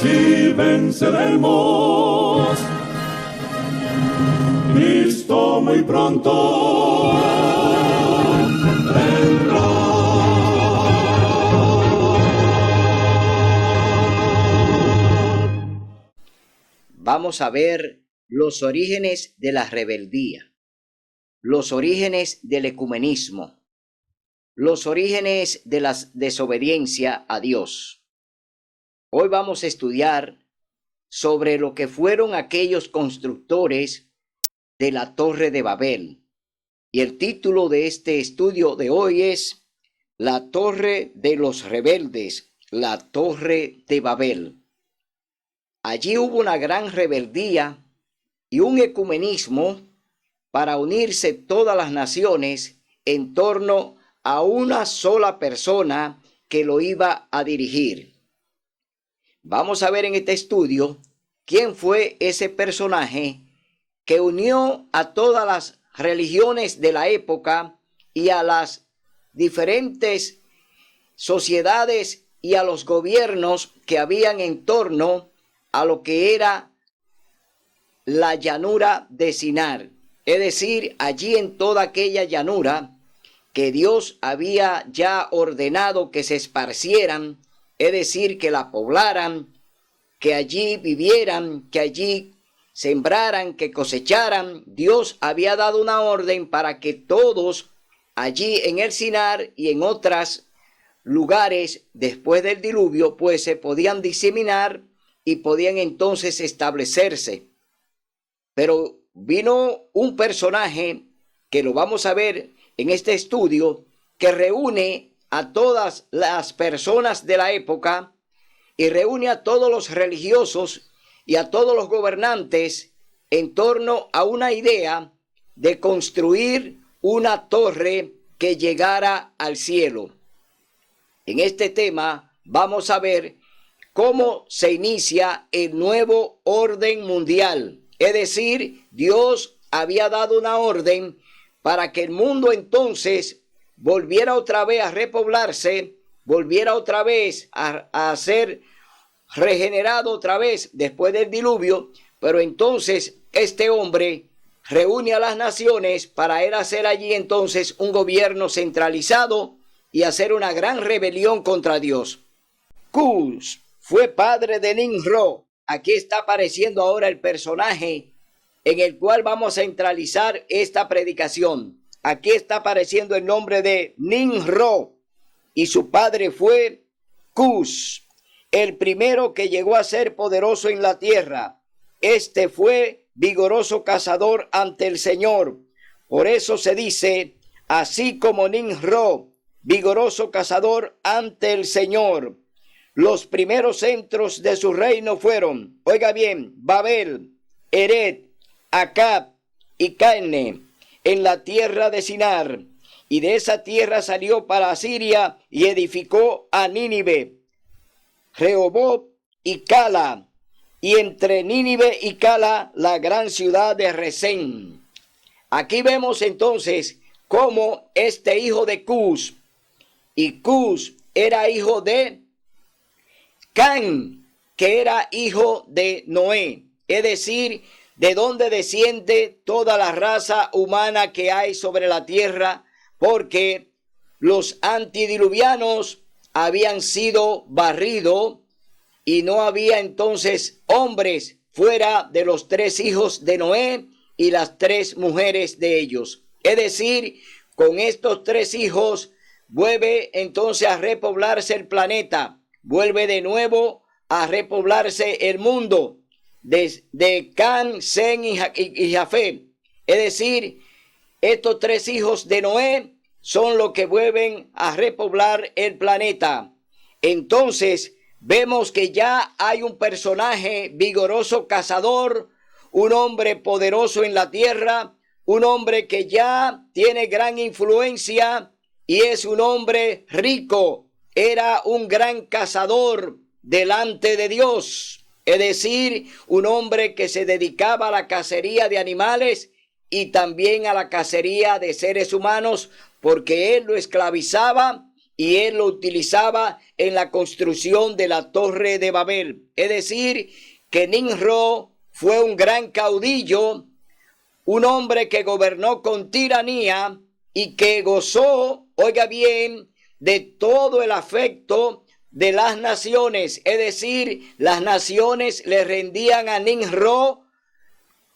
y venceremos. Cristo muy pronto vendrá. Vamos a ver los orígenes de la rebeldía, los orígenes del ecumenismo, los orígenes de la desobediencia a Dios. Hoy vamos a estudiar sobre lo que fueron aquellos constructores de la Torre de Babel. Y el título de este estudio de hoy es La Torre de los Rebeldes, la Torre de Babel. Allí hubo una gran rebeldía y un ecumenismo para unirse todas las naciones en torno a una sola persona que lo iba a dirigir. Vamos a ver en este estudio quién fue ese personaje que unió a todas las religiones de la época y a las diferentes sociedades y a los gobiernos que habían en torno a lo que era la llanura de Sinar. Es decir, allí en toda aquella llanura que Dios había ya ordenado que se esparcieran, es decir, que la poblaran, que allí vivieran, que allí sembraran, que cosecharan. Dios había dado una orden para que todos allí en el Sinar y en otros lugares después del diluvio, pues se podían diseminar y podían entonces establecerse. Pero vino un personaje que lo vamos a ver en este estudio, que reúne a todas las personas de la época y reúne a todos los religiosos y a todos los gobernantes en torno a una idea de construir una torre que llegara al cielo. En este tema vamos a ver cómo se inicia el nuevo orden mundial. Es decir, Dios había dado una orden para que el mundo entonces volviera otra vez a repoblarse, volviera otra vez a ser regenerado otra vez después del diluvio. Pero entonces este hombre reúne a las naciones para él hacer allí entonces un gobierno centralizado y hacer una gran rebelión contra Dios. Cus fue padre de Nimrod. Aquí está apareciendo ahora el personaje en el cual vamos a centralizar esta predicación. Aquí está apareciendo el nombre de Nimrod y su padre fue Cus, el primero que llegó a ser poderoso en la tierra. Este fue vigoroso cazador ante el Señor. Por eso se dice, así como Nimrod, vigoroso cazador ante el Señor. Los primeros centros de su reino fueron, oiga bien, Babel, Eret, Acab y Calne, en la tierra de Sinar. Y de esa tierra salió para Asiria y edificó a Nínive, Rehoboth y Cala, y entre Nínive y Cala la gran ciudad de Resén. Aquí vemos entonces cómo este hijo de Cus, y Cus era hijo de Can, que era hijo de Noé, es decir, de donde desciende toda la raza humana que hay sobre la tierra, porque los antidiluvianos habían sido barridos y no había entonces hombres fuera de los 3 hijos de Noé y las 3 mujeres de ellos. Es decir, con estos 3 hijos vuelve entonces a repoblarse el planeta, vuelve de nuevo a repoblarse el mundo de Can, Sem y Jafet. Es decir, estos 3 hijos de Noé son los que vuelven a repoblar el planeta. Entonces vemos que ya hay un personaje vigoroso cazador, un hombre poderoso en la tierra, un hombre que ya tiene gran influencia y es un hombre rico. Era un gran cazador delante de Dios, es decir, un hombre que se dedicaba a la cacería de animales y también a la cacería de seres humanos, porque él lo esclavizaba y él lo utilizaba en la construcción de la Torre de Babel. Es decir, que Nimrod fue un gran caudillo, un hombre que gobernó con tiranía y que gozó, oiga bien, de todo el afecto de las naciones. Es decir, las naciones le rendían a Nimrod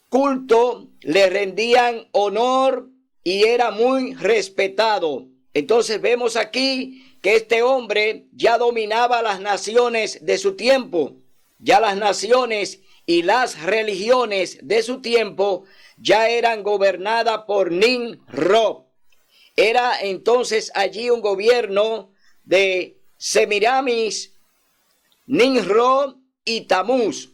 culto, le rendían honor y era muy respetado. Entonces vemos aquí que este hombre ya dominaba las naciones de su tiempo. Ya las naciones y las religiones de su tiempo ya eran gobernadas por Nimrod. Era entonces allí un gobierno de Semiramis, Nimrod y Tamuz.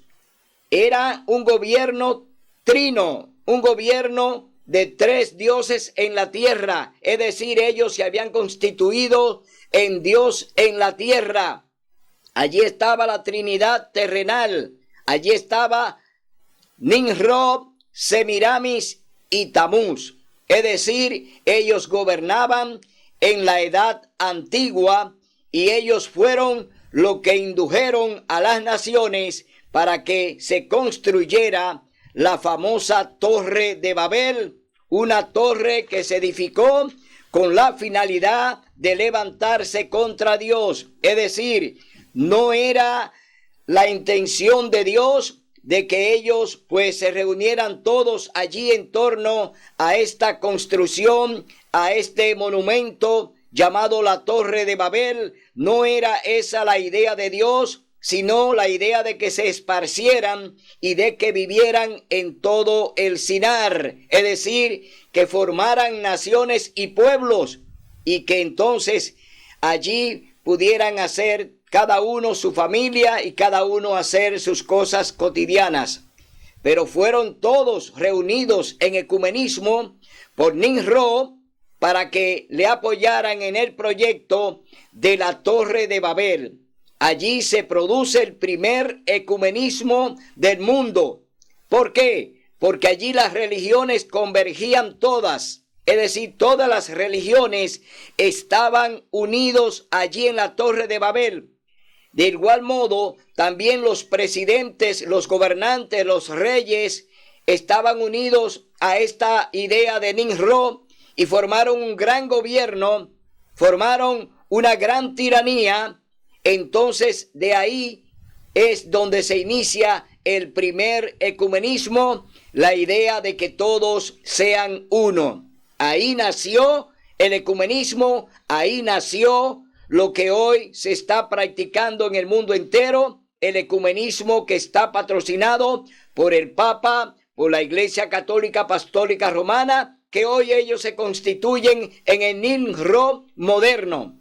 Era un gobierno trino, un gobierno de tres dioses en la tierra. Es decir, ellos se habían constituido en Dios en la tierra. Allí estaba la Trinidad terrenal. Allí estaba Nimrod, Semiramis y Tamuz. Es decir, ellos gobernaban en la edad antigua y ellos fueron los que indujeron a las naciones para que se construyera la famosa Torre de Babel, una torre que se edificó con la finalidad de levantarse contra Dios. Es decir, no era la intención de Dios de que ellos pues se reunieran todos allí en torno a esta construcción, a este monumento llamado la Torre de Babel. No era esa la idea de Dios, sino la idea de que se esparcieran y de que vivieran en todo el Sinar, es decir, que formaran naciones y pueblos y que entonces allí pudieran hacer cada uno su familia y cada uno hacer sus cosas cotidianas. Pero fueron todos reunidos en ecumenismo por Nimrod para que le apoyaran en el proyecto de la Torre de Babel. Allí se produce el primer ecumenismo del mundo. ¿Por qué? Porque allí las religiones convergían todas. Es decir, todas las religiones estaban unidos allí en la Torre de Babel. De igual modo, también los presidentes, los gobernantes, los reyes estaban unidos a esta idea de Nimrod y formaron un gran gobierno, formaron una gran tiranía. Entonces de ahí es donde se inicia el primer ecumenismo, la idea de que todos sean uno. Ahí nació el ecumenismo, ahí nació lo que hoy se está practicando en el mundo entero, el ecumenismo que está patrocinado por el Papa, por la Iglesia Católica Apostólica Romana, que hoy ellos se constituyen en el Nimrod moderno.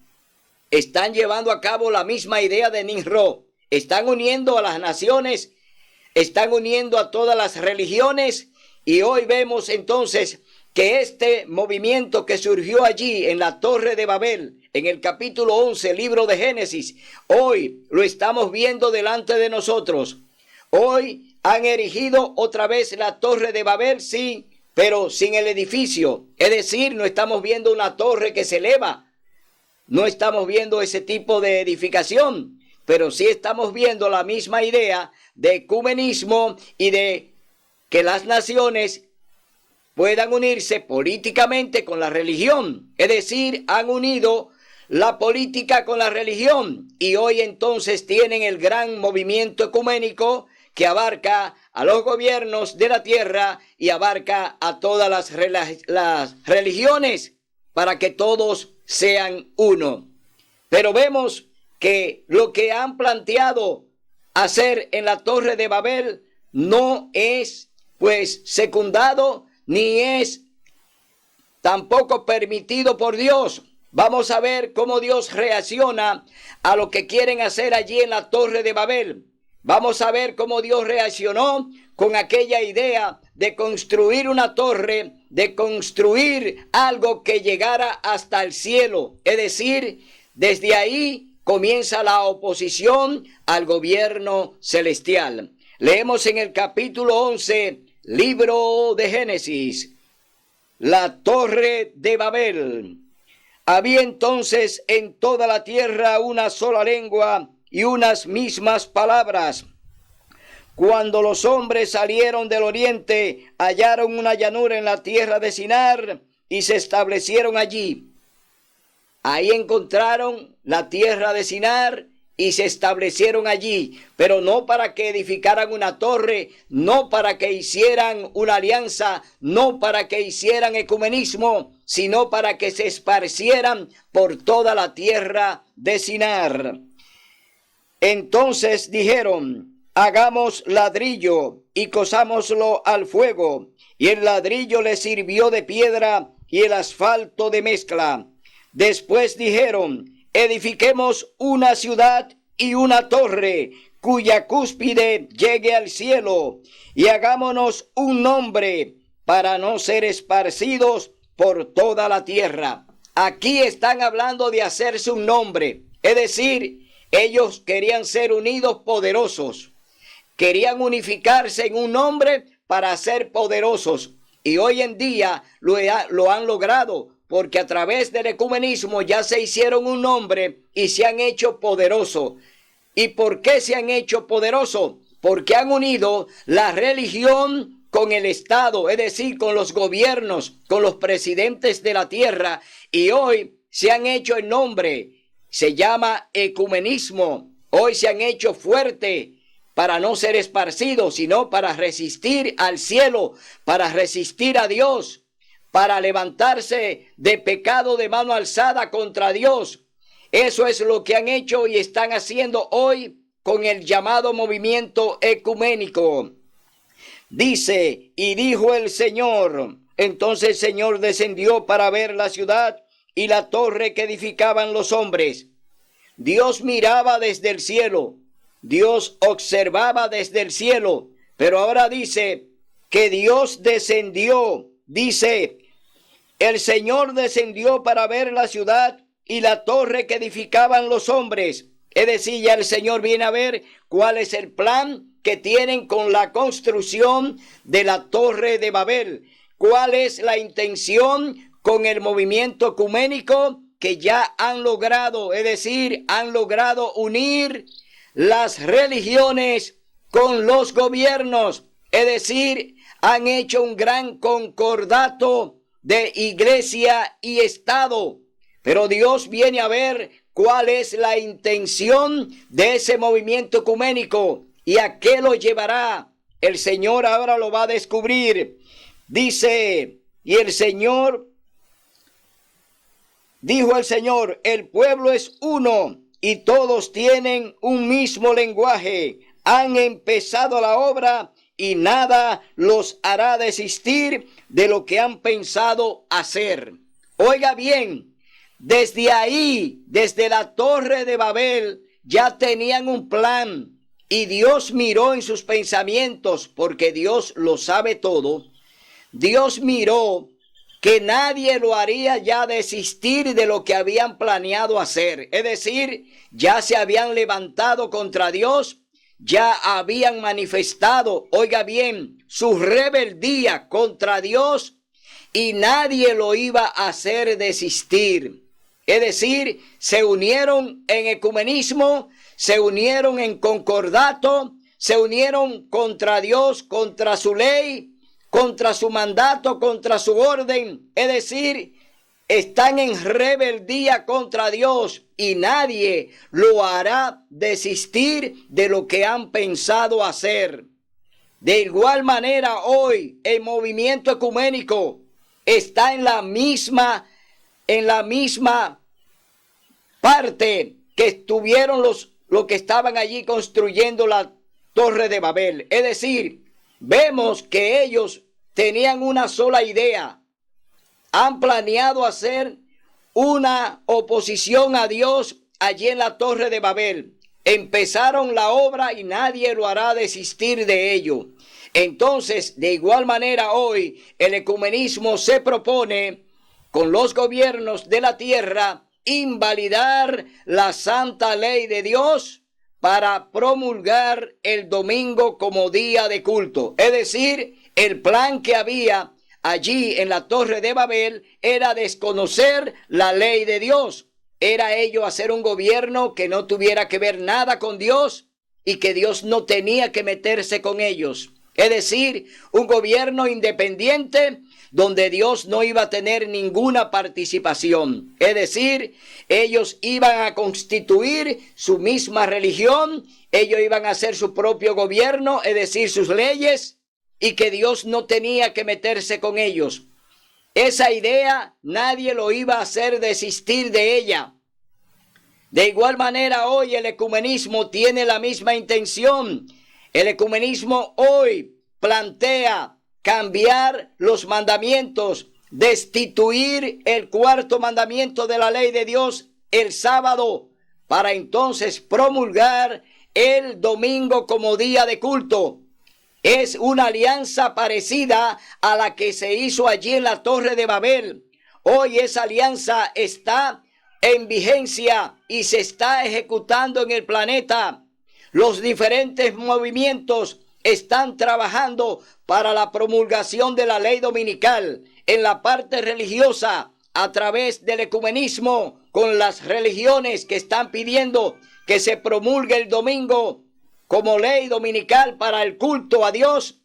Están llevando a cabo la misma idea de Nimrod. Están uniendo a las naciones, están uniendo a todas las religiones y hoy vemos entonces que este movimiento que surgió allí en la Torre de Babel, en el capítulo 11, libro de Génesis, hoy lo estamos viendo delante de nosotros. Hoy han erigido otra vez la Torre de Babel, sí, pero sin el edificio. Es decir, no estamos viendo una torre que se eleva. No estamos viendo ese tipo de edificación, pero sí estamos viendo la misma idea de ecumenismo y de que las naciones puedan unirse políticamente con la religión. Es decir, han unido la política con la religión y hoy entonces tienen el gran movimiento ecuménico que abarca a los gobiernos de la tierra y abarca a todas las religiones para que todos sean uno. Pero vemos que lo que han planteado hacer en la Torre de Babel no es pues secundado ni es tampoco permitido por Dios. Vamos a ver cómo Dios reacciona a lo que quieren hacer allí en la Torre de Babel. Vamos a ver cómo Dios reaccionó con aquella idea de construir una torre, de construir algo que llegara hasta el cielo. Es decir, desde ahí comienza la oposición al gobierno celestial. Leemos en el capítulo 11, libro de Génesis, la Torre de Babel. Había entonces en toda la tierra una sola lengua y unas mismas palabras. Cuando los hombres salieron del oriente, hallaron una llanura en la tierra de Sinar y se establecieron allí. Ahí encontraron la tierra de Sinar y se establecieron allí, pero no para que edificaran una torre, no para que hicieran una alianza, no para que hicieran ecumenismo, sino para que se esparcieran por toda la tierra de Sinar. Entonces dijeron: hagamos ladrillo y cosámoslo al fuego. Y el ladrillo les sirvió de piedra y el asfalto de mezcla. Después dijeron: edifiquemos una ciudad y una torre, cuya cúspide llegue al cielo, y hagámonos un nombre para no ser esparcidos por toda la tierra. Aquí están hablando de hacerse un nombre, es decir, ellos querían ser unidos poderosos, querían unificarse en un nombre para ser poderosos, y hoy en día lo han logrado, porque a través del ecumenismo ya se hicieron un nombre y se han hecho poderosos. ¿Y por qué se han hecho poderosos? Porque han unido la religión con el Estado, es decir, con los gobiernos, con los presidentes de la tierra, y hoy se han hecho el nombre, se llama ecumenismo. Hoy se han hecho fuerte para no ser esparcidos, sino para resistir al cielo, para resistir a Dios, para levantarse de pecado de mano alzada contra Dios. Eso es lo que han hecho y están haciendo hoy con el llamado movimiento ecuménico. Dice: y dijo el Señor. Entonces el Señor descendió para ver la ciudad y la torre que edificaban los hombres. Dios miraba desde el cielo, Dios observaba desde el cielo, pero ahora dice que Dios descendió. Dice: el Señor descendió para ver la ciudad y la torre que edificaban los hombres. Es decir, ya el Señor viene a ver cuál es el plan que tienen con la construcción de la Torre de Babel. Cuál es la intención con el movimiento ecuménico que ya han logrado, es decir, han logrado unir las religiones con los gobiernos. Es decir, han hecho un gran concordato de iglesia y Estado. Pero Dios viene a ver cuál es la intención de ese movimiento ecuménico y a qué lo llevará. El Señor ahora lo va a descubrir. Dice: y el Señor, dijo el Señor, el pueblo es uno y todos tienen un mismo lenguaje. Han empezado la obra y nada los hará desistir de lo que han pensado hacer. Oiga bien, desde ahí, desde la Torre de Babel, ya tenían un plan y Dios miró en sus pensamientos, porque Dios lo sabe todo. Dios miró que nadie lo haría ya desistir de lo que habían planeado hacer. Es decir, ya se habían levantado contra Dios, ya habían manifestado, oiga bien, su rebeldía contra Dios y nadie lo iba a hacer desistir. Es decir, se unieron en ecumenismo, se unieron en concordato, se unieron contra Dios, contra su ley, contra su mandato, contra su orden. Es decir, están en rebeldía contra Dios y nadie lo hará desistir de lo que han pensado hacer. De igual manera, hoy el movimiento ecuménico está en la misma parte que estuvieron los que estaban allí construyendo la Torre de Babel. Es decir, vemos que ellos tenían una sola idea. Han planeado hacer una oposición a Dios allí en la Torre de Babel. Empezaron la obra y nadie lo hará desistir de ello. Entonces, de igual manera, hoy el ecumenismo se propone con los gobiernos de la tierra invalidar la santa ley de Dios para promulgar el domingo como día de culto. Es decir, el plan que había allí en la Torre de Babel era desconocer la ley de Dios. Era ello hacer un gobierno que no tuviera que ver nada con Dios y que Dios no tenía que meterse con ellos. Es decir, un gobierno independiente donde Dios no iba a tener ninguna participación. Es decir, ellos iban a constituir su misma religión, ellos iban a hacer su propio gobierno, es decir, sus leyes, y que Dios no tenía que meterse con ellos. Esa idea nadie lo iba a hacer desistir de ella. De igual manera, hoy el ecumenismo tiene la misma intención. El ecumenismo hoy plantea cambiar los mandamientos, destituir el cuarto mandamiento de la ley de Dios, el sábado, para entonces promulgar el domingo como día de culto. Es una alianza parecida a la que se hizo allí en la Torre de Babel. Hoy esa alianza está en vigencia y se está ejecutando en el planeta. Los diferentes movimientos están trabajando para la promulgación de la ley dominical en la parte religiosa a través del ecumenismo con las religiones que están pidiendo que se promulgue el domingo como ley dominical para el culto a Dios,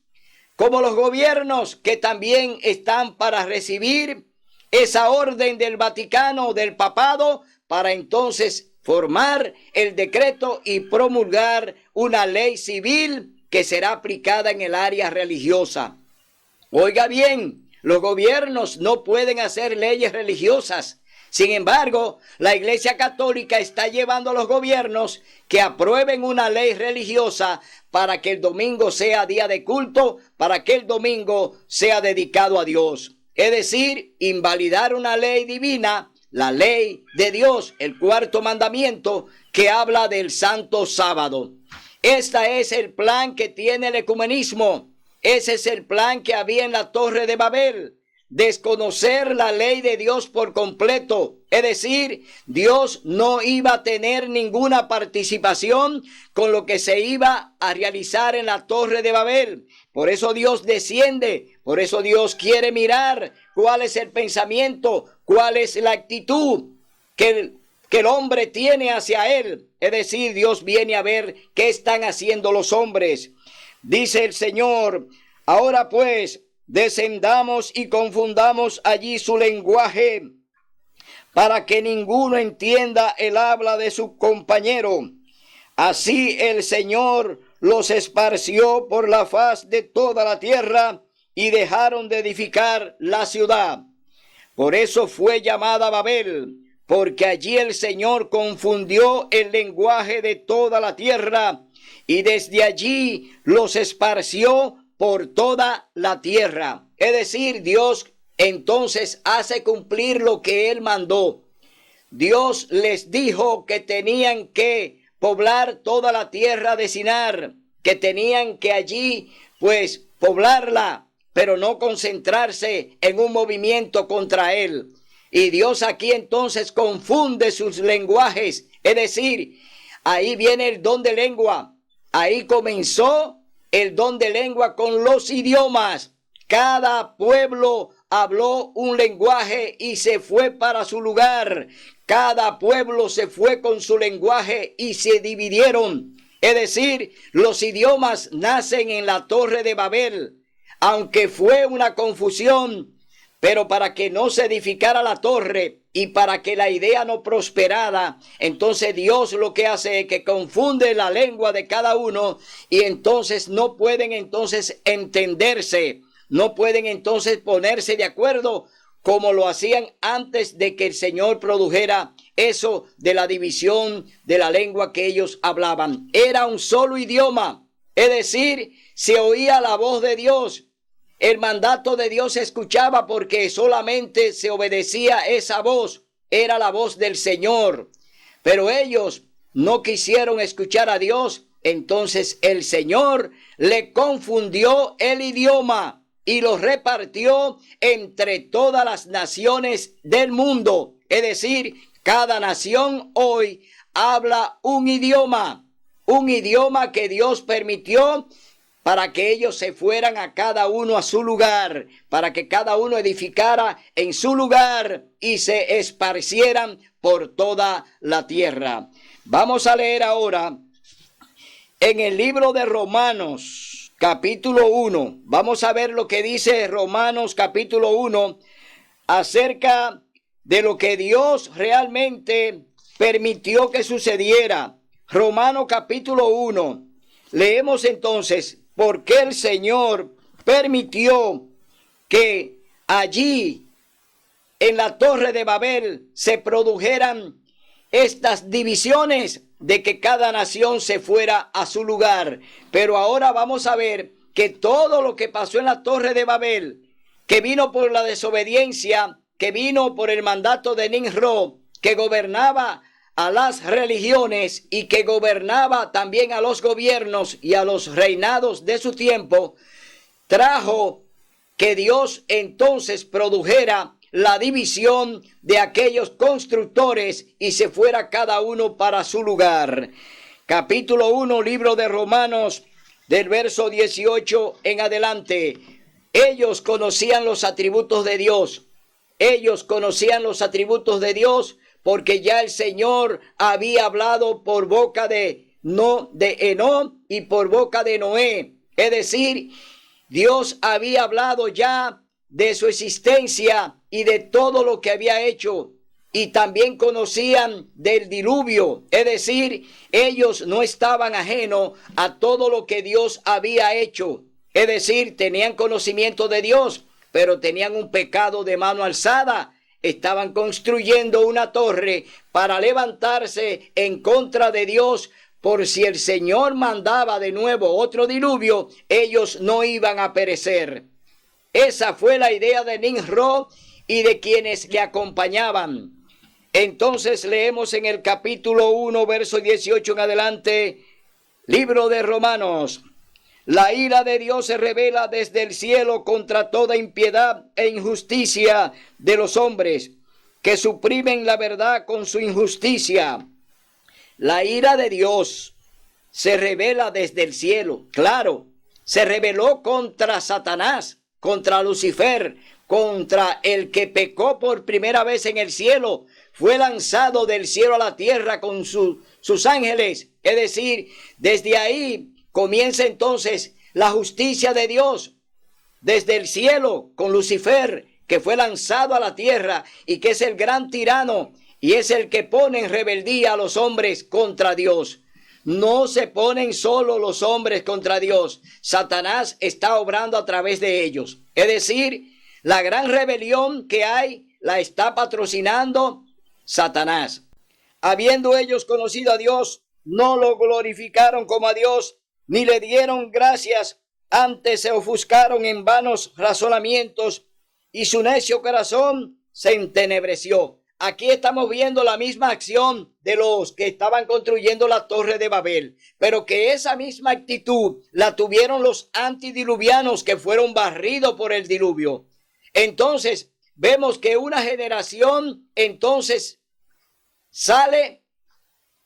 como los gobiernos que también están para recibir esa orden del Vaticano, del papado, para entonces formar el decreto y promulgar una ley civil que será aplicada en el área religiosa. Oiga bien, los gobiernos no pueden hacer leyes religiosas. Sin embargo, la Iglesia Católica está llevando a los gobiernos que aprueben una ley religiosa para que el domingo sea día de culto, para que el domingo sea dedicado a Dios. Es decir, invalidar una ley divina, la ley de Dios, el cuarto mandamiento que habla del santo sábado. Este es el plan que tiene el ecumenismo. Ese es el plan que había en la Torre de Babel. Desconocer la ley de Dios por completo. Es decir, Dios no iba a tener ninguna participación con lo que se iba a realizar en la Torre de Babel. Por eso Dios desciende, por eso Dios quiere mirar cuál es el pensamiento, cuál es la actitud que el hombre tiene hacia él. Es decir, Dios viene a ver qué están haciendo los hombres. Dice el Señor, ahora pues, descendamos y confundamos allí su lenguaje, para que ninguno entienda el habla de su compañero. Así el Señor los esparció por la faz de toda la tierra y dejaron de edificar la ciudad. Por eso fue llamada Babel, porque allí el Señor confundió el lenguaje de toda la tierra y desde allí los esparció por toda la tierra. Es decir, Dios entonces hace cumplir lo que Él mandó. Dios les dijo que tenían que poblar toda la tierra de Sinar, que tenían que allí pues poblarla, pero no concentrarse en un movimiento contra Él. Y Dios aquí entonces confunde sus lenguajes, es decir, ahí viene el don de lengua, ahí comenzó el don de lengua con los idiomas. Cada pueblo habló un lenguaje y se fue para su lugar. Cada pueblo se fue con su lenguaje y se dividieron. Es decir, los idiomas nacen en la Torre de Babel, aunque fue una confusión, pero para que no se edificara la torre y para que la idea no prosperara, entonces Dios lo que hace es que confunde la lengua de cada uno y entonces no pueden entonces entenderse, no pueden entonces ponerse de acuerdo como lo hacían antes de que el Señor produjera eso de la división de la lengua que ellos hablaban. Era un solo idioma, es decir, se oía la voz de Dios. El mandato de Dios se escuchaba porque solamente se obedecía esa voz, era la voz del Señor. Pero ellos no quisieron escuchar a Dios, entonces el Señor le confundió el idioma y lo repartió entre todas las naciones del mundo. Es decir, cada nación hoy habla un idioma que Dios permitió para que ellos se fueran a cada uno a su lugar, para que cada uno edificara en su lugar y se esparcieran por toda la tierra. Vamos a leer ahora en el libro de Romanos, capítulo 1. Vamos a ver lo que dice Romanos, capítulo 1, acerca de lo que Dios realmente permitió que sucediera. Romanos, capítulo 1. Leemos entonces por qué el Señor permitió que allí en la Torre de Babel se produjeran estas divisiones de que cada nación se fuera a su lugar. Pero ahora vamos a ver que todo lo que pasó en la Torre de Babel, que vino por la desobediencia, que vino por el mandato de Nimrod, que gobernaba a las religiones y que gobernaba también a los gobiernos y a los reinados de su tiempo, trajo que Dios entonces produjera la división de aquellos constructores y se fuera cada uno para su lugar. Capítulo 1, libro de Romanos, del verso 18 en adelante. Ellos conocían los atributos de Dios. Ellos conocían los atributos de Dios porque ya el Señor había hablado por boca de Enoc y por boca de Noé. Es decir, Dios había hablado ya de su existencia y de todo lo que había hecho. Y también conocían del diluvio. Es decir, ellos no estaban ajenos a todo lo que Dios había hecho. Es decir, tenían conocimiento de Dios, pero tenían un pecado de mano alzada. Estaban construyendo una torre para levantarse en contra de Dios. Por si el Señor mandaba de nuevo otro diluvio, ellos no iban a perecer. Esa fue la idea de Nimrod y de quienes le acompañaban. Entonces leemos en el capítulo 1, verso 18 en adelante, libro de Romanos. La ira de Dios se revela desde el cielo contra toda impiedad e injusticia de los hombres, que suprimen la verdad con su injusticia. La ira de Dios se revela desde el cielo. Claro, se reveló contra Satanás, contra Lucifer, contra el que pecó por primera vez en el cielo. Fue lanzado del cielo a la tierra con sus ángeles. Es decir, desde ahí comienza entonces la justicia de Dios. Desde el cielo con Lucifer, que fue lanzado a la tierra y que es el gran tirano y es el que pone en rebeldía a los hombres contra Dios. No se ponen solo los hombres contra Dios. Satanás está obrando a través de ellos. Es decir, la gran rebelión que hay la está patrocinando Satanás. Habiendo ellos conocido a Dios, no lo glorificaron como a Dios, ni le dieron gracias. Antes se ofuscaron en vanos razonamientos y su necio corazón se entenebreció. Aquí estamos viendo la misma acción de los que estaban construyendo la Torre de Babel, pero que esa misma actitud la tuvieron los antidiluvianos que fueron barridos por el diluvio. Entonces vemos que una generación entonces sale,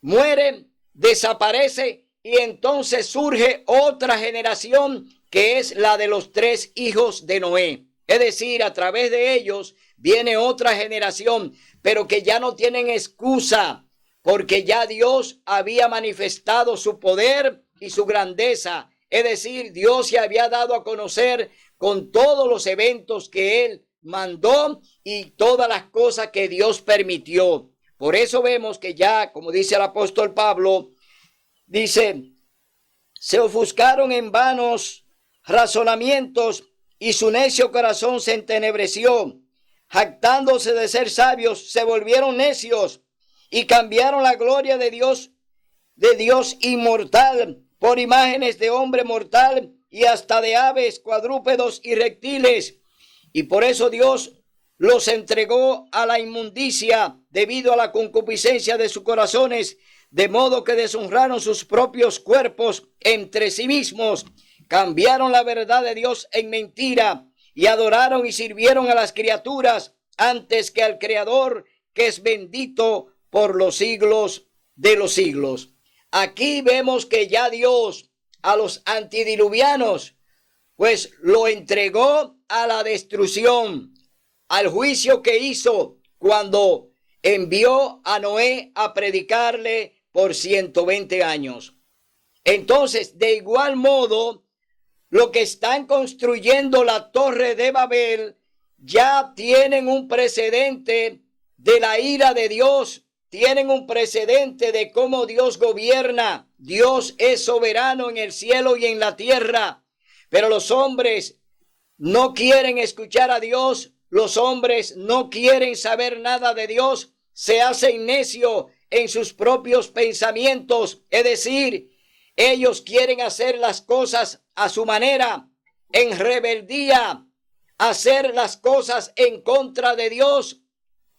muere, desaparece y entonces surge otra generación que es la de los 3 hijos de Noé. Es decir, a través de ellos viene otra generación, pero que ya no tienen excusa, porque ya Dios había manifestado su poder y su grandeza. Es decir, Dios se había dado a conocer con todos los eventos que Él mandó y todas las cosas que Dios permitió. Por eso vemos que ya, como dice el apóstol Pablo, dice, se ofuscaron en vanos razonamientos y su necio corazón se entenebreció. Jactándose de ser sabios, se volvieron necios y cambiaron la gloria de Dios inmortal, por imágenes de hombre mortal y hasta de aves, cuadrúpedos y reptiles. Y por eso Dios los entregó a la inmundicia debido a la concupiscencia de sus corazones, de modo que deshonraron sus propios cuerpos entre sí mismos, cambiaron la verdad de Dios en mentira y adoraron y sirvieron a las criaturas antes que al Creador, que es bendito por los siglos de los siglos. Aquí vemos que ya Dios a los antidiluvianos, pues lo entregó a la destrucción, al juicio que hizo cuando envió a Noé a predicarle por 120 años. Entonces, de igual modo, lo que están construyendo la Torre de Babel ya tienen un precedente de la ira de Dios, tienen un precedente de cómo Dios gobierna. Dios es soberano en el cielo y en la tierra, pero los hombres no quieren escuchar a Dios, los hombres no quieren saber nada de Dios, se hacen necio en sus propios pensamientos, es decir, ellos quieren hacer las cosas a su manera, en rebeldía, hacer las cosas en contra de Dios,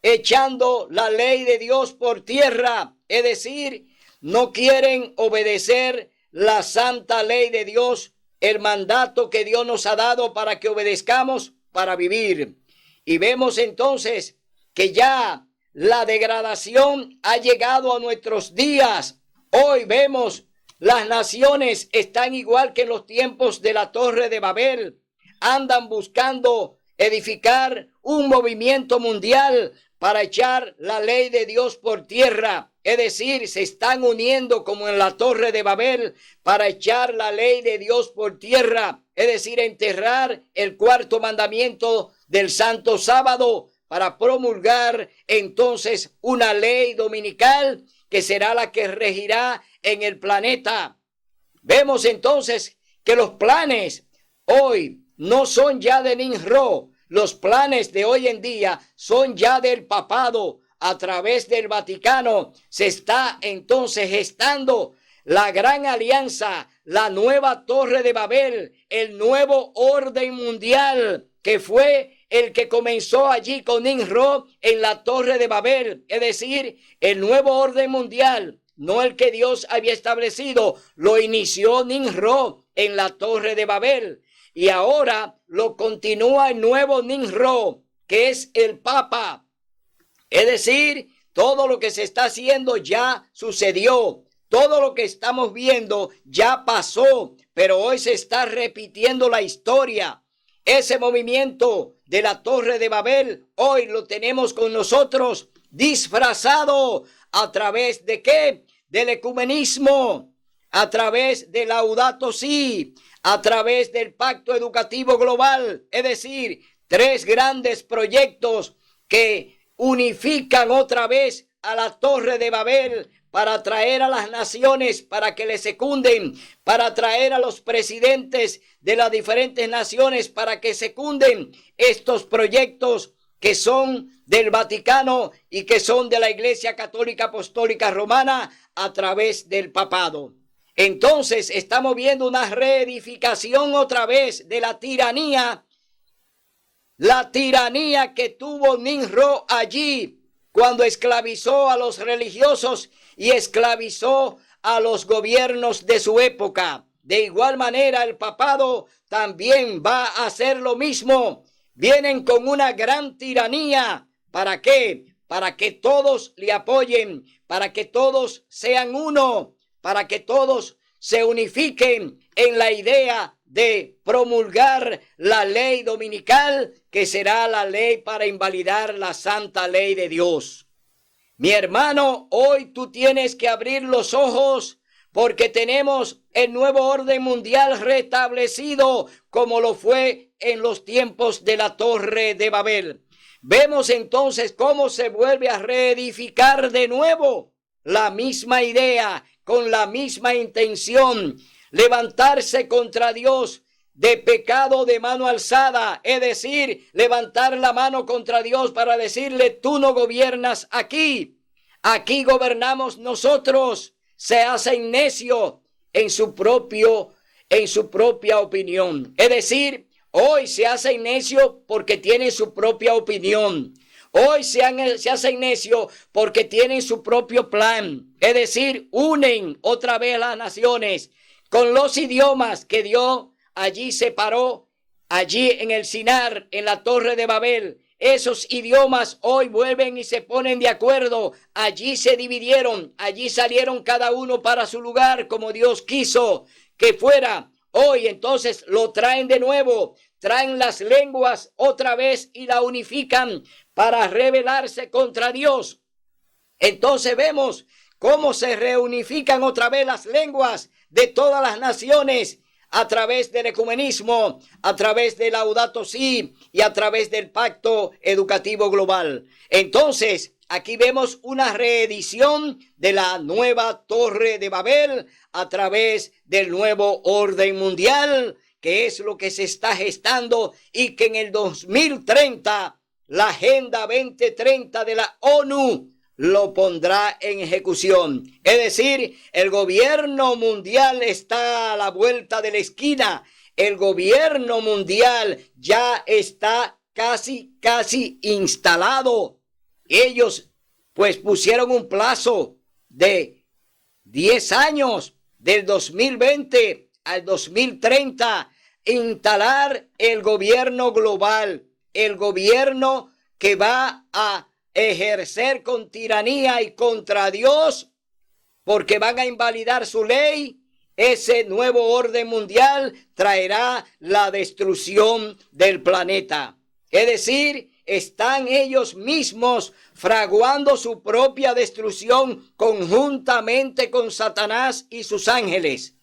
echando la ley de Dios por tierra, es decir, no quieren obedecer la santa ley de Dios, el mandato que Dios nos ha dado para que obedezcamos para vivir. Y vemos entonces que ya la degradación ha llegado a nuestros días. Hoy vemos las naciones están igual que en los tiempos de la Torre de Babel. Andan buscando edificar un movimiento mundial para echar la ley de Dios por tierra. Es decir, se están uniendo como en la Torre de Babel para echar la ley de Dios por tierra. Es decir, enterrar el cuarto mandamiento del Santo Sábado para promulgar entonces una ley dominical que será la que regirá en el planeta. Vemos entonces que los planes hoy no son ya de Nimrod. Los planes de hoy en día son ya del papado. A través del Vaticano se está entonces gestando la gran alianza, la nueva Torre de Babel, el nuevo orden mundial que fue el que comenzó allí con Nimrod en la Torre de Babel. Es decir, el nuevo orden mundial, no el que Dios había establecido, lo inició Nimrod en la Torre de Babel. Y ahora lo continúa el nuevo Nimrod, que es el Papa. Es decir, todo lo que se está haciendo ya sucedió. Todo lo que estamos viendo ya pasó, pero hoy se está repitiendo la historia. Ese movimiento de la Torre de Babel, hoy lo tenemos con nosotros disfrazado a través de ¿qué? Del ecumenismo, a través de Laudato Si, a través del Pacto Educativo Global, es decir, 3 grandes proyectos que unifican otra vez a la Torre de Babel para atraer a las naciones, para que le secunden, para atraer a los presidentes de las diferentes naciones para que secunden estos proyectos que son del Vaticano y que son de la Iglesia Católica Apostólica Romana a través del papado. Entonces estamos viendo una reedificación otra vez de la tiranía que tuvo Nimrod allí cuando esclavizó a los religiosos y esclavizó a los gobiernos de su época. De igual manera el papado también va a hacer lo mismo. Vienen con una gran tiranía. ¿Para qué? Para que todos le apoyen, para que todos sean uno, para que todos se unifiquen en la idea de promulgar la ley dominical, que será la ley para invalidar la santa ley de Dios. Mi hermano, hoy tú tienes que abrir los ojos porque tenemos el nuevo orden mundial restablecido como lo fue en los tiempos de la Torre de Babel. Vemos entonces cómo se vuelve a reedificar de nuevo la misma idea, con la misma intención, levantarse contra Dios de pecado de mano alzada, es decir, levantar la mano contra Dios para decirle, tú no gobiernas aquí, aquí gobernamos nosotros. Se hacen necio en su propia opinión. Es decir, hoy se hacen necio porque tienen su propia opinión. Hoy se hacen necio porque tienen su propio plan. Es decir, unen otra vez las naciones con los idiomas que Dios allí separó, allí en el Sinar, en la Torre de Babel. Esos idiomas hoy vuelven y se ponen de acuerdo. Allí se dividieron, allí salieron cada uno para su lugar como Dios quiso. que fuera. Hoy entonces lo traen de nuevo, traen las lenguas otra vez y la unifican para rebelarse contra Dios. Entonces vemos cómo se reunifican otra vez las lenguas de todas las naciones a través del ecumenismo, a través del Laudato Si y a través del Pacto Educativo Global. Entonces, aquí vemos una reedición de la nueva Torre de Babel a través del nuevo orden mundial, que es lo que se está gestando y que en el 2030 la Agenda 2030 de la ONU lo pondrá en ejecución. Es decir, el gobierno mundial está a la vuelta de la esquina. El gobierno mundial ya está casi instalado. Ellos pues pusieron un plazo de 10 años, del 2020 al 2030, instalar el gobierno global, el gobierno que va a ejercer con tiranía y contra Dios, porque van a invalidar su ley. Ese nuevo orden mundial traerá la destrucción del planeta. Es decir, están ellos mismos fraguando su propia destrucción conjuntamente con Satanás y sus ángeles.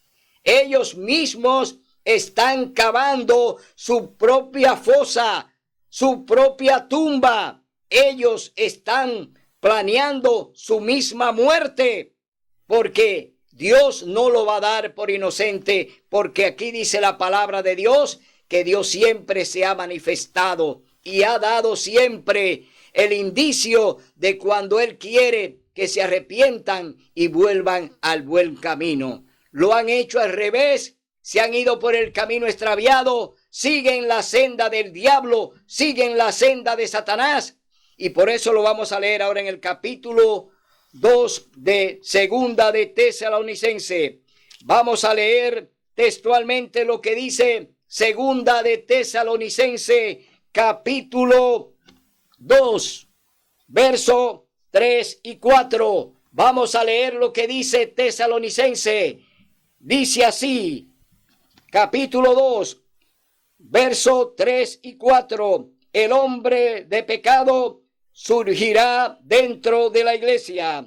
Ellos mismos están cavando su propia fosa, su propia tumba. Ellos están planeando su misma muerte, porque Dios no lo va a dar por inocente, porque aquí dice la palabra de Dios que Dios siempre se ha manifestado y ha dado siempre el indicio de cuando Él quiere que se arrepientan y vuelvan al buen camino. Lo han hecho al revés, se han ido por el camino extraviado, siguen la senda del diablo, siguen la senda de Satanás. Y por eso lo vamos a leer ahora en el capítulo 2 de Segunda de Tesalonicense. Vamos a leer textualmente lo que dice Segunda de Tesalonicense, capítulo 2, verso 3 y 4. Vamos a leer lo que dice Tesalonicense. Dice así, capítulo 2, verso 3 y 4. El hombre de pecado surgirá dentro de la iglesia.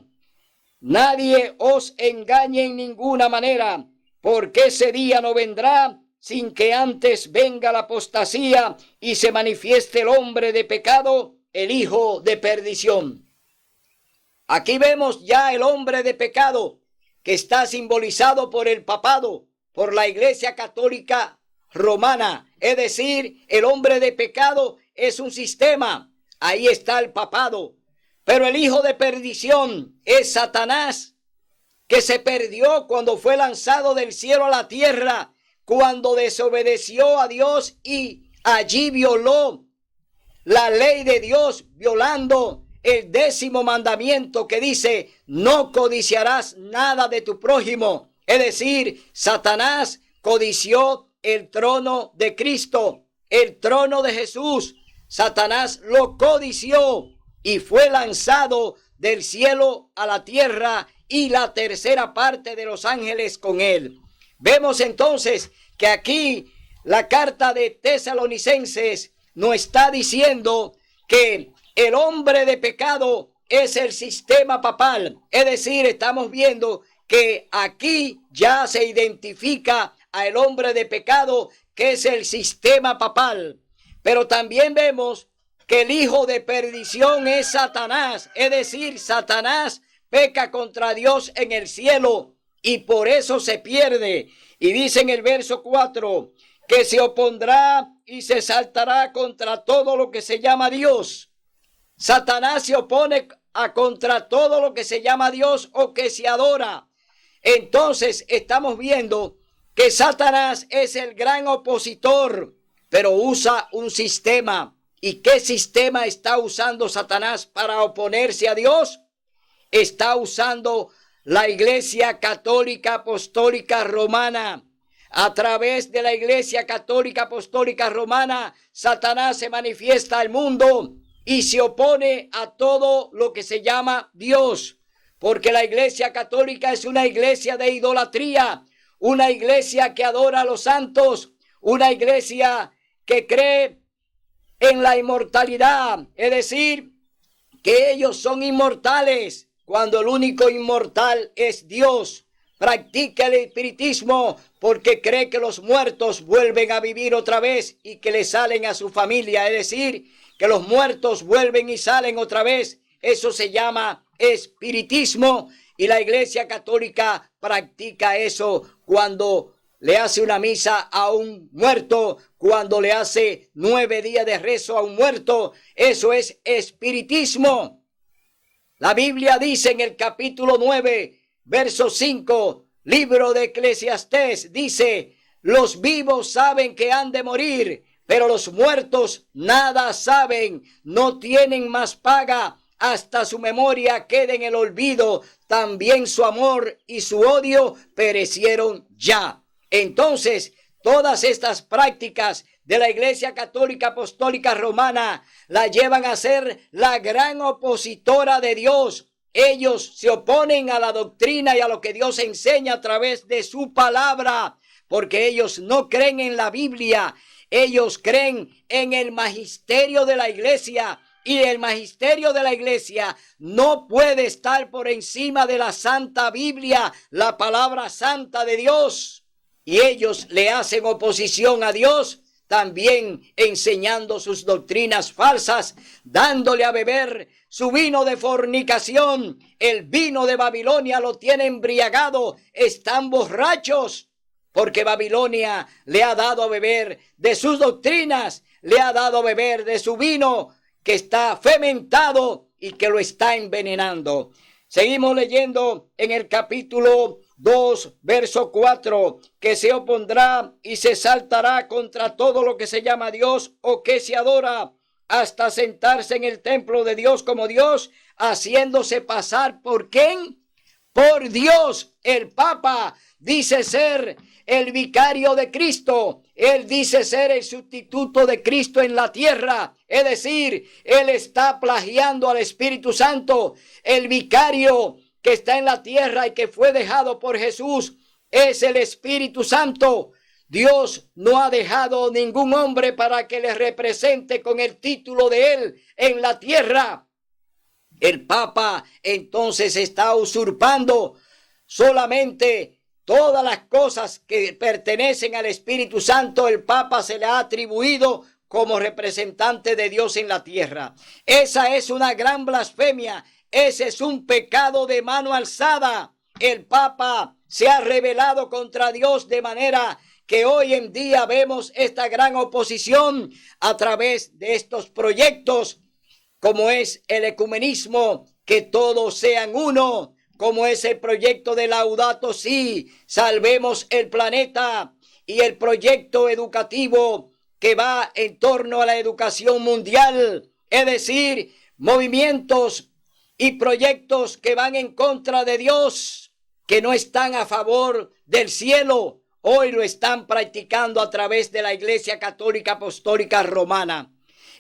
Nadie os engañe en ninguna manera, porque ese día no vendrá sin que antes venga la apostasía y se manifieste el hombre de pecado, el hijo de perdición. Aquí vemos ya el hombre de pecado, que está simbolizado por el papado, por la Iglesia Católica Romana. Es decir, el hombre de pecado es un sistema. Ahí está el papado. Pero el hijo de perdición es Satanás, que se perdió cuando fue lanzado del cielo a la tierra, cuando desobedeció a Dios y allí violó la ley de Dios, violando el 10º mandamiento que dice: no codiciarás nada de tu prójimo. Es decir, Satanás codició el trono de Cristo, el trono de Jesús. Satanás lo codició y fue lanzado del cielo a la tierra, y la tercera parte de los ángeles con él. Vemos entonces que aquí la carta de Tesalonicenses nos está diciendo que el hombre de pecado es el sistema papal. Es decir, estamos viendo que aquí ya se identifica al hombre de pecado, que es el sistema papal. Pero también vemos que el hijo de perdición es Satanás. Es decir, Satanás peca contra Dios en el cielo y por eso se pierde. Y dice en el verso 4 que se opondrá y se saltará contra todo lo que se llama Dios. Satanás se opone contra todo lo que se llama Dios o que se adora. Entonces estamos viendo que Satanás es el gran opositor, pero usa un sistema. ¿Y qué sistema está usando Satanás para oponerse a Dios? Está usando la Iglesia Católica Apostólica Romana. A través de la Iglesia Católica Apostólica Romana, Satanás se manifiesta al mundo y se opone a todo lo que se llama Dios, porque la Iglesia Católica es una iglesia de idolatría, una iglesia que adora a los santos, una iglesia que cree en la inmortalidad, es decir, que ellos son inmortales cuando el único inmortal es Dios. Practica el espiritismo porque cree que los muertos vuelven a vivir otra vez y que le salen a su familia, es decir, que los muertos vuelven y salen otra vez. Eso se llama espiritismo y la Iglesia Católica practica eso cuando le hace una misa a un muerto, cuando le hace 9 días de rezo a un muerto. Eso es espiritismo. La Biblia dice en el capítulo 9, verso 5, libro de Eclesiastés, dice: los vivos saben que han de morir, pero los muertos nada saben, no tienen más paga, hasta su memoria queda en el olvido, también su amor y su odio perecieron ya. Entonces, todas estas prácticas de la Iglesia Católica Apostólica Romana la llevan a ser la gran opositora de Dios. Ellos se oponen a la doctrina y a lo que Dios enseña a través de su palabra, porque ellos no creen en la Biblia, ellos creen en el magisterio de la Iglesia. Y el magisterio de la Iglesia no puede estar por encima de la Santa Biblia, la palabra santa de Dios. Y ellos le hacen oposición a Dios, también enseñando sus doctrinas falsas, dándole a beber su vino de fornicación. El vino de Babilonia lo tiene embriagado, están borrachos, porque Babilonia le ha dado a beber de sus doctrinas, le ha dado a beber de su vino que está fermentado y que lo está envenenando. Seguimos leyendo en el capítulo 2, verso 4, que se opondrá y se saltará contra todo lo que se llama Dios o que se adora, hasta sentarse en el templo de Dios como Dios, haciéndose pasar ¿por quién? Por Dios. El Papa dice ser el vicario de Cristo. Él dice ser el sustituto de Cristo en la tierra. Es decir, él está plagiando al Espíritu Santo. El vicario que está en la tierra y que fue dejado por Jesús es el Espíritu Santo. Dios no ha dejado ningún hombre para que le represente con el título de él en la tierra. El Papa entonces está usurpando solamente todas las cosas que pertenecen al Espíritu Santo. El Papa se le ha atribuido como representante de Dios en la tierra. Esa es una gran blasfemia. Ese es un pecado de mano alzada. El Papa se ha rebelado contra Dios de manera que hoy en día vemos esta gran oposición a través de estos proyectos, como es el ecumenismo, que todos sean uno, como es el proyecto de Laudato Si, salvemos el planeta, y el proyecto educativo que va en torno a la educación mundial, es decir, movimientos y proyectos que van en contra de Dios, que no están a favor del cielo. Hoy lo están practicando a través de la Iglesia Católica Apostólica Romana.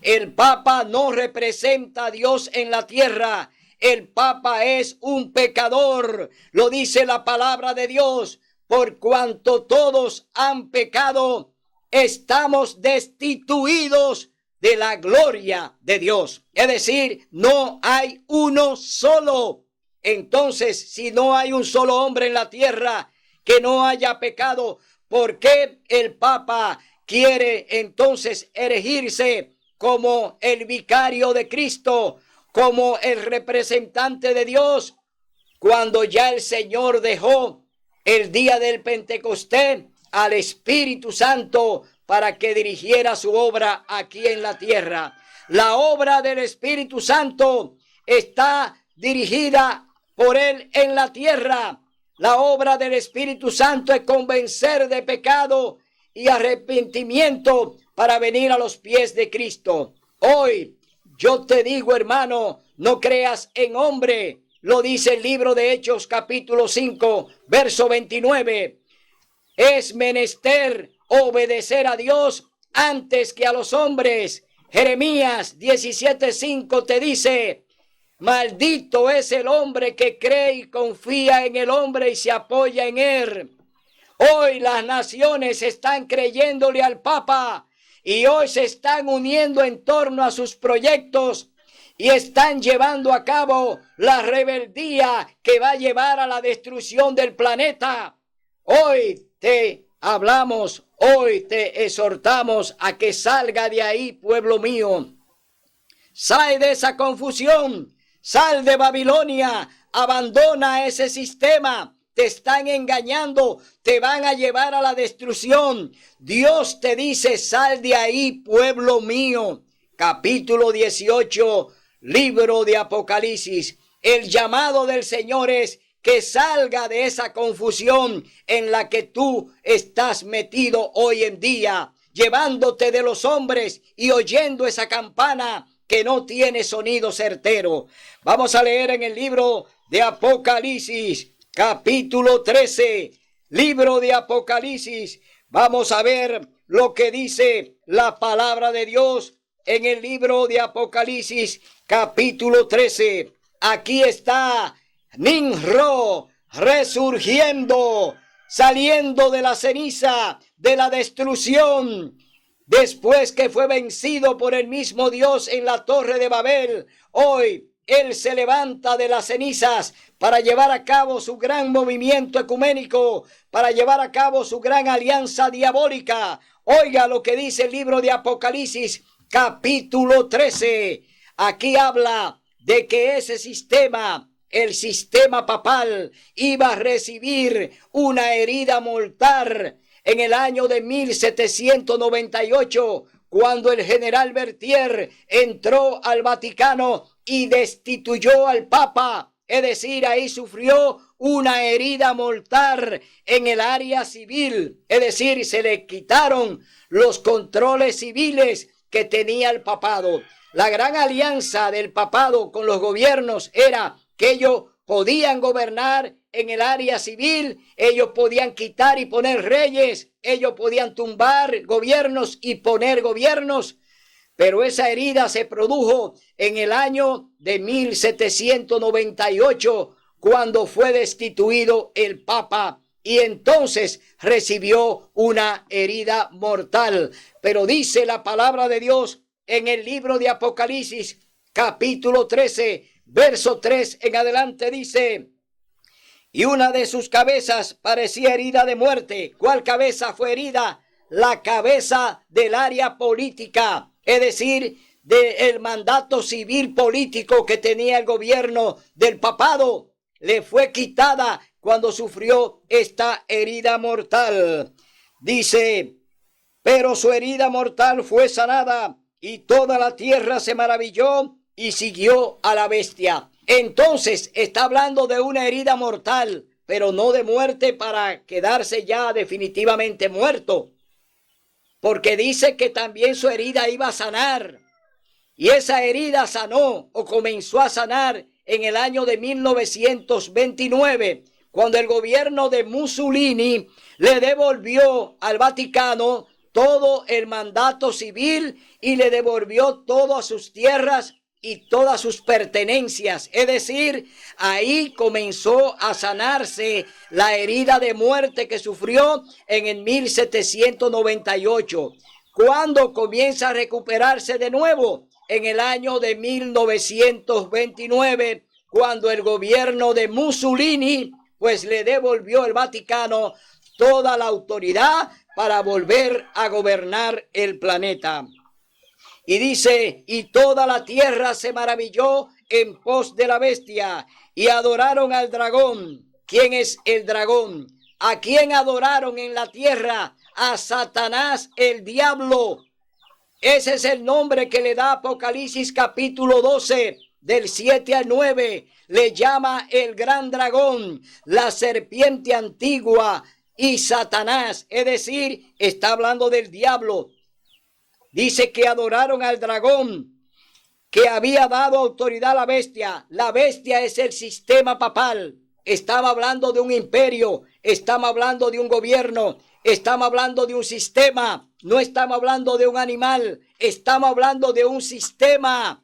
El Papa no representa a Dios en la tierra. El Papa es un pecador. Lo dice la palabra de Dios. Por cuanto todos han pecado, estamos destituidos de la gloria de Dios. Es decir, no hay uno solo. Entonces, si no hay un solo hombre en la tierra que no haya pecado, ¿por qué el Papa quiere entonces erigirse como el vicario de Cristo, como el representante de Dios, cuando ya el Señor dejó el día del Pentecostés al Espíritu Santo para que dirigiera su obra aquí en la tierra? La obra del Espíritu Santo está dirigida por él en la tierra. La obra del Espíritu Santo es convencer de pecado y arrepentimiento para venir a los pies de Cristo. Hoy yo te digo, hermano, no creas en hombre. Lo dice el libro de Hechos capítulo 5, verso 29. Es menester obedecer a Dios antes que a los hombres. Jeremías 17:5 te dice: maldito es el hombre que cree y confía en el hombre y se apoya en él. Hoy las naciones están creyéndole al Papa y hoy se están uniendo en torno a sus proyectos y están llevando a cabo la rebeldía que va a llevar a la destrucción del planeta. Hoy te hablamos, hoy te exhortamos a que salga de ahí, pueblo mío. Sal de esa confusión, sal de Babilonia, abandona ese sistema. Te están engañando, te van a llevar a la destrucción. Dios te dice, sal de ahí, pueblo mío. Capítulo 18, libro de Apocalipsis. El llamado del Señor es que salga de esa confusión en la que tú estás metido hoy en día, llevándote de los hombres y oyendo esa campana que no tiene sonido certero. Vamos a leer en el libro de Apocalipsis, capítulo 13, libro de Apocalipsis. Vamos a ver lo que dice la palabra de Dios en el libro de Apocalipsis, capítulo 13. Aquí está Nimrod resurgiendo, saliendo de la ceniza, de la destrucción. Después que fue vencido por el mismo Dios en la torre de Babel, hoy Él se levanta de las cenizas para llevar a cabo su gran movimiento ecuménico, para llevar a cabo su gran alianza diabólica. Oiga lo que dice el libro de Apocalipsis, capítulo 13. Aquí habla de que ese sistema, el sistema papal, iba a recibir una herida mortal en el año de 1798, cuando el general Berthier entró al Vaticano y destituyó al Papa. Es decir, ahí sufrió una herida mortal en el área civil. Es decir, se le quitaron los controles civiles que tenía el papado. La gran alianza del papado con los gobiernos era que ellos podían gobernar en el área civil, ellos podían quitar y poner reyes, ellos podían tumbar gobiernos y poner gobiernos, pero esa herida se produjo en el año de 1798, cuando fue destituido el Papa, y entonces recibió una herida mortal. Pero dice la palabra de Dios en el libro de Apocalipsis, capítulo 13, verso 3 en adelante, dice: y una de sus cabezas parecía herida de muerte. ¿Cuál cabeza fue herida? La cabeza del área política, es decir, del mandato civil político que tenía el gobierno del papado. Le fue quitada cuando sufrió esta herida mortal. Dice: pero su herida mortal fue sanada, y toda la tierra se maravilló y siguió a la bestia. Entonces está hablando de una herida mortal, pero no de muerte para quedarse ya definitivamente muerto, porque dice que también su herida iba a sanar, y esa herida sanó o comenzó a sanar en el año de 1929, cuando el gobierno de Mussolini le devolvió al Vaticano todo el mandato civil y le devolvió todas sus tierras y todas sus pertenencias. Es decir, ahí comenzó a sanarse la herida de muerte que sufrió en el 1798. ¿Cuándo comienza a recuperarse de nuevo? En el año de 1929, cuando el gobierno de Mussolini pues le devolvió al Vaticano toda la autoridad para volver a gobernar el planeta. Y dice: y toda la tierra se maravilló en pos de la bestia, y adoraron al dragón. ¿Quién es el dragón? ¿A quién adoraron en la tierra? A Satanás, el diablo. Ese es el nombre que le da Apocalipsis capítulo 12, del 7 al 9. Le llama el gran dragón, la serpiente antigua y Satanás. Es decir, está hablando del diablo. Dice que adoraron al dragón, que había dado autoridad a la bestia. La bestia es el sistema papal. Estamos hablando de un imperio, estamos hablando de un gobierno, estamos hablando de un sistema. No estamos hablando de un animal, estamos hablando de un sistema.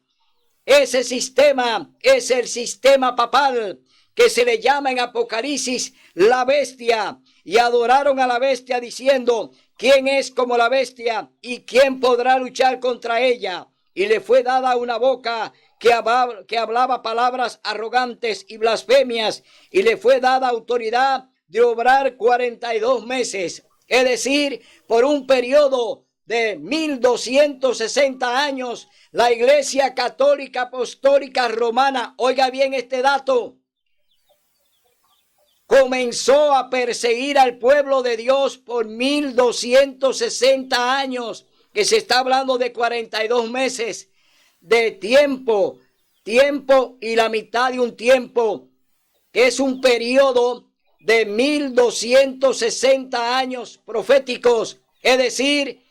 Ese sistema es el sistema papal, que se le llama en Apocalipsis la bestia. y adoraron a la bestia diciendo: ¿quién es como la bestia y quién podrá luchar contra ella? Y le fue dada una boca que hablaba palabras arrogantes y blasfemias, y le fue dada autoridad de obrar 42 meses, es decir, por un periodo de 1260 años, la Iglesia Católica Apostólica Romana, oiga bien este dato, comenzó a perseguir al pueblo de Dios por 1260 años, que se está hablando de 42 meses de tiempo y la mitad de un tiempo, que es un periodo de 1260 años proféticos, es decir,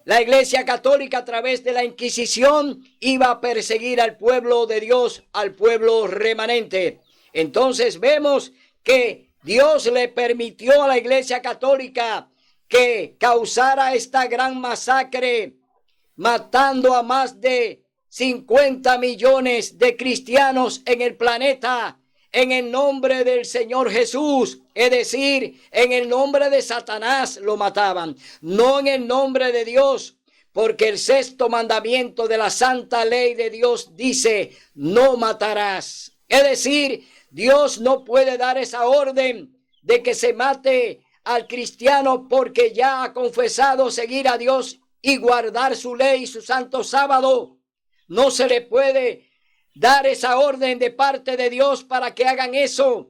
la Iglesia Católica a través de la Inquisición iba a perseguir al pueblo de Dios, al pueblo remanente. Entonces vemos que Dios le permitió a la Iglesia Católica que causara esta gran masacre, matando a más de 50 millones de cristianos en el planeta, en el nombre del Señor Jesús, es decir, en el nombre de Satanás lo mataban, no en el nombre de Dios, porque el sexto mandamiento de la santa ley de Dios dice: no matarás. Es decir, Dios no puede dar esa orden de que se mate al cristiano porque ya ha confesado seguir a Dios y guardar su ley y su santo sábado. No se le puede dar esa orden de parte de Dios para que hagan eso.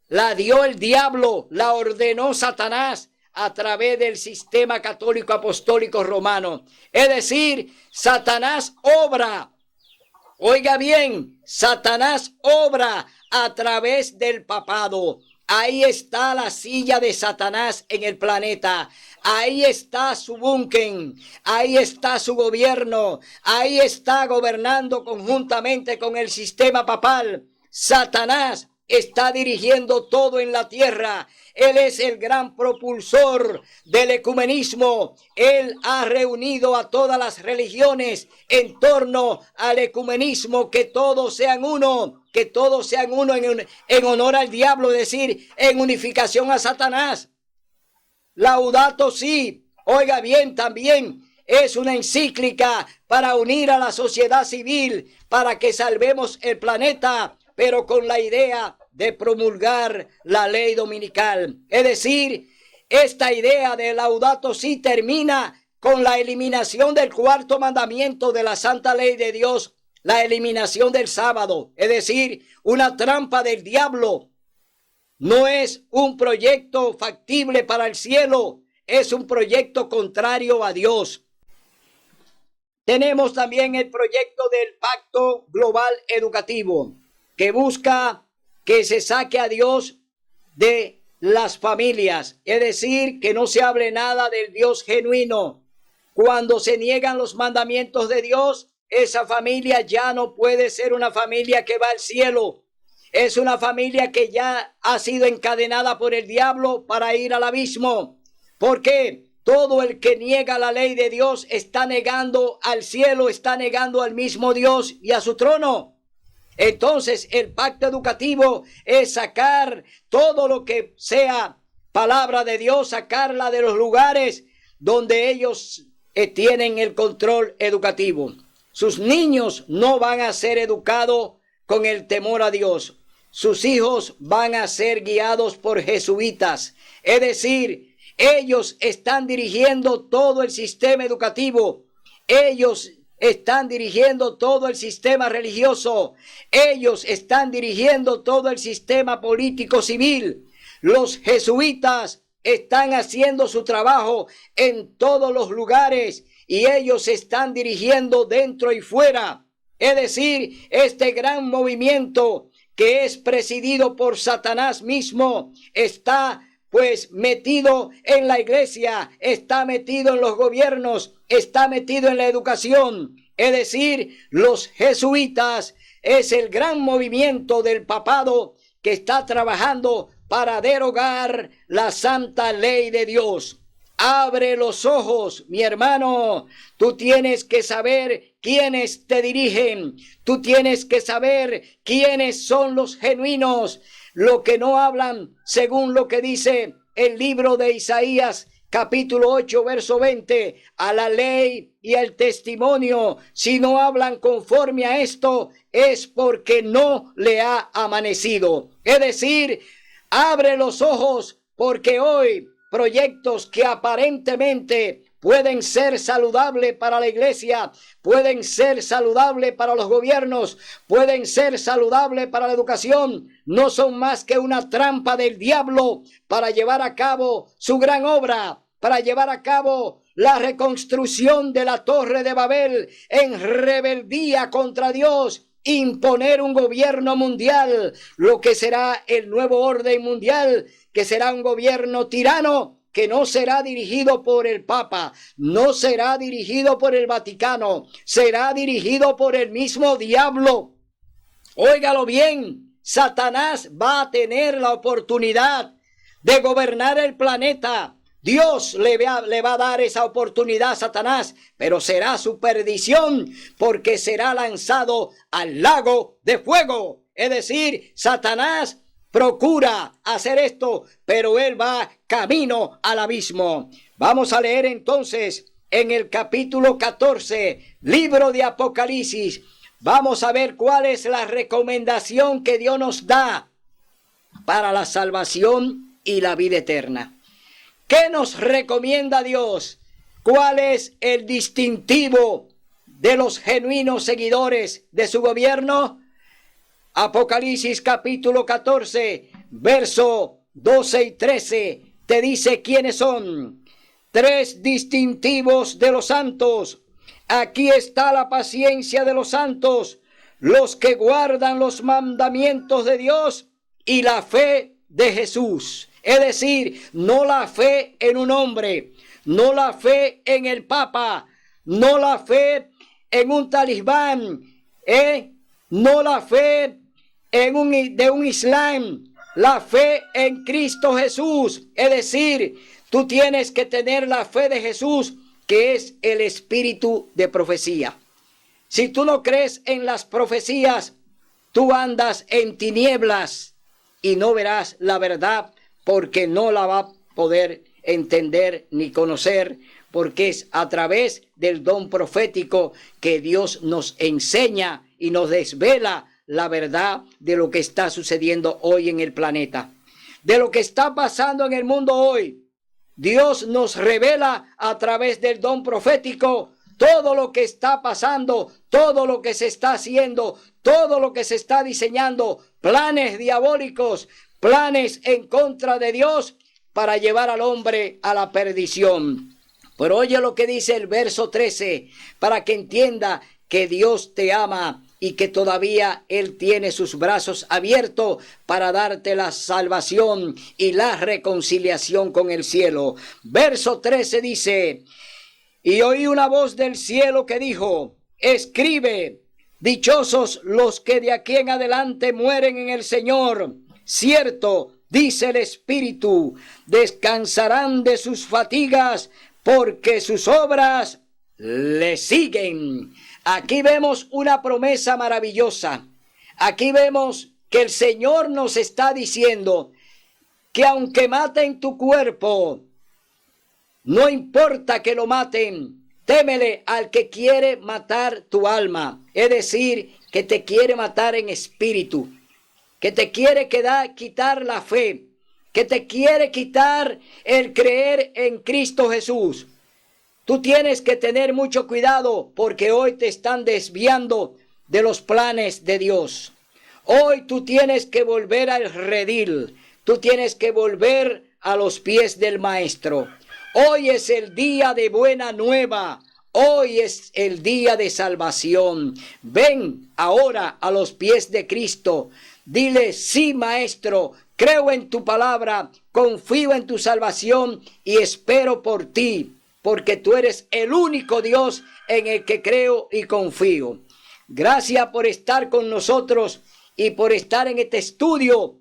La dio el diablo, la ordenó Satanás a través del sistema católico apostólico romano. Es decir, Satanás obra. Oiga bien, Satanás obra a través del papado. Ahí está la silla de Satanás en el planeta. Ahí está su búnker. Ahí está su gobierno. Ahí está gobernando conjuntamente con el sistema papal. Satanás está dirigiendo todo en la tierra. Él es el gran propulsor del ecumenismo. Él ha reunido a todas las religiones en torno al ecumenismo, que todos sean uno, en honor al diablo, es decir, en unificación a Satanás. Laudato Si, oiga bien, también es una encíclica para unir a la sociedad civil, para que salvemos el planeta, pero con la idea de promulgar la ley dominical. Es decir, esta idea de Laudato Si termina con la eliminación del cuarto mandamiento de la santa ley de Dios, la eliminación del sábado, es decir, una trampa del diablo. No es un proyecto factible para el cielo, es un proyecto contrario a Dios. Tenemos también el proyecto del Pacto Global Educativo, que busca que se saque a Dios de las familias, es decir, que no se hable nada del Dios genuino. Cuando se niegan los mandamientos de Dios, esa familia ya no puede ser una familia que va al cielo. Es una familia que ya ha sido encadenada por el diablo para ir al abismo. ¿Por qué? Todo el que niega la ley de Dios está negando al cielo, está negando al mismo Dios y a su trono. Entonces, el pacto educativo es sacar todo lo que sea palabra de Dios, sacarla de los lugares donde ellos tienen el control educativo. Sus niños no van a ser educados con el temor a Dios. Sus hijos van a ser guiados por jesuitas. Es decir, ellos están dirigiendo todo el sistema educativo. Ellos están dirigiendo todo el sistema religioso. Ellos están dirigiendo todo el sistema político civil. Los jesuitas están haciendo su trabajo en todos los lugares y ellos están dirigiendo dentro y fuera. Es decir, este gran movimiento que es presidido por Satanás mismo está pues metido en la iglesia, está metido en los gobiernos, está metido en la educación. Es decir, los jesuitas es el gran movimiento del papado que está trabajando para derogar la santa ley de Dios. Abre los ojos, mi hermano. Tú tienes que saber quiénes te dirigen. Tú tienes que saber quiénes son los genuinos, los que no hablan según lo que dice el libro de Isaías, capítulo 8, verso 20, a la ley y al testimonio, si no hablan conforme a esto, es porque no le ha amanecido. Es decir, abre los ojos, porque hoy proyectos que aparentemente pueden ser saludables para la iglesia, pueden ser saludables para los gobiernos, pueden ser saludables para la educación, no son más que una trampa del diablo para llevar a cabo su gran obra, para llevar a cabo la reconstrucción de la Torre de Babel en rebeldía contra Dios, imponer un gobierno mundial, lo que será el nuevo orden mundial, que será un gobierno tirano, que no será dirigido por el Papa, no será dirigido por el Vaticano, será dirigido por el mismo diablo. Óigalo bien, Satanás va a tener la oportunidad de gobernar el planeta. Dios le va a dar esa oportunidad a Satanás, pero será su perdición, porque será lanzado al lago de fuego. Es decir, Satanás procura hacer esto, pero él va camino al abismo. Vamos a leer entonces en el capítulo 14, libro de Apocalipsis. Vamos a ver cuál es la recomendación que Dios nos da para la salvación y la vida eterna. ¿Qué nos recomienda Dios? ¿Cuál es el distintivo de los genuinos seguidores de su gobierno? Apocalipsis capítulo 14, verso 12 y 13, te dice quiénes son. 3 distintivos de los santos. Aquí está la paciencia de los santos, los que guardan los mandamientos de Dios y la fe de Jesús. Es decir, no la fe en un hombre, no la fe en el Papa, no la fe en un talismán, no la fe de un Islam, la fe en Cristo Jesús. Es decir, tú tienes que tener la fe de Jesús, que es el espíritu de profecía. Si tú no crees en las profecías, tú andas en tinieblas y no verás la verdad, porque no la va a poder entender ni conocer, porque es a través del don profético que Dios nos enseña y nos desvela la verdad de lo que está sucediendo hoy en el planeta, de lo que está pasando en el mundo hoy. Dios nos revela a través del don profético todo lo que está pasando, todo lo que se está haciendo, todo lo que se está diseñando, planes diabólicos, planes en contra de Dios para llevar al hombre a la perdición. Pero oye lo que dice el verso 13, para que entienda que Dios te ama y que todavía Él tiene sus brazos abiertos para darte la salvación y la reconciliación con el cielo. Verso 13 dice: y oí una voz del cielo que dijo: escribe, dichosos los que de aquí en adelante mueren en el Señor. Cierto, dice el Espíritu, descansarán de sus fatigas, porque sus obras le siguen. Aquí vemos una promesa maravillosa. Aquí vemos que el Señor nos está diciendo que aunque maten tu cuerpo, no importa que lo maten, témele al que quiere matar tu alma. Es decir, que te quiere matar en espíritu, que te quiere quitar la fe, que te quiere quitar el creer en Cristo Jesús. Tú tienes que tener mucho cuidado, porque hoy te están desviando de los planes de Dios. Hoy tú tienes que volver al redil, tú tienes que volver a los pies del Maestro. Hoy es el día de buena nueva. Hoy es el día de salvación. Ven ahora a los pies de Cristo. Dile: sí, Maestro, creo en tu palabra, confío en tu salvación y espero por ti, porque tú eres el único Dios en el que creo y confío. Gracias por estar con nosotros y por estar en este estudio,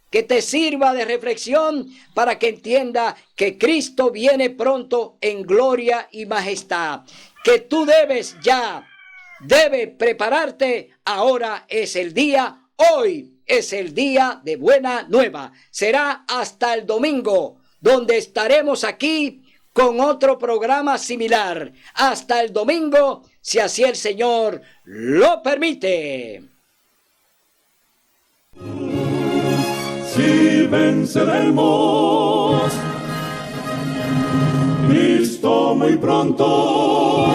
que te sirva de reflexión para que entienda que Cristo viene pronto en gloria y majestad. Que tú debes prepararte. Ahora es el día, hoy es el día de buena nueva. Será hasta el domingo. donde estaremos aquí con otro programa similar. Hasta el domingo, si así el Señor lo permite. Si venceremos, Cristo muy pronto